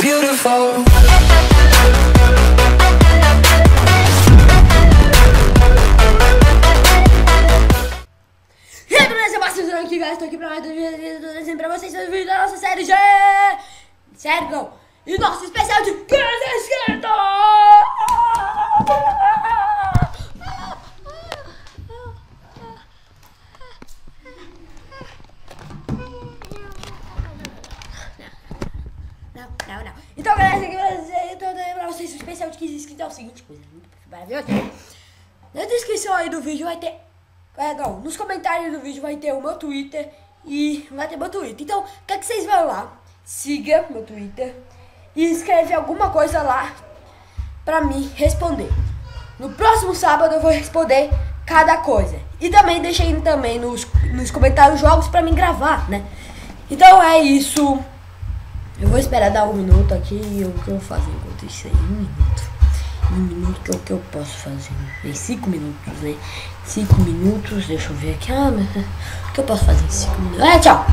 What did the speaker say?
beautiful. E aí, beleza? Marcos aqui, galera. Estou aqui pra mais um vídeo pra vocês no vídeo da nossa série G. Sério, não. E nosso especial de Casa Esquerda. Não. Então, galera, eu tô dando pra vocês o especial de 15 inscritos. É o seguinte, coisa muito maravilhosa. Na descrição aí do vídeo vai ter... não, nos comentários do vídeo vai ter o meu Twitter e vai ter meu Twitter. Então, quer que vocês vão lá, siga meu Twitter e escreve alguma coisa lá pra mim responder. No próximo sábado eu vou responder cada coisa. E também deixem também nos comentários jogos pra mim gravar, né? Então é isso. Eu vou esperar dar um minuto aqui e o que eu vou fazer enquanto isso aí? Um minuto que é o que eu posso fazer? Em 5 minutos, né? 5 minutos, deixa eu ver aqui. O que eu posso fazer em 5 minutos? Tchau!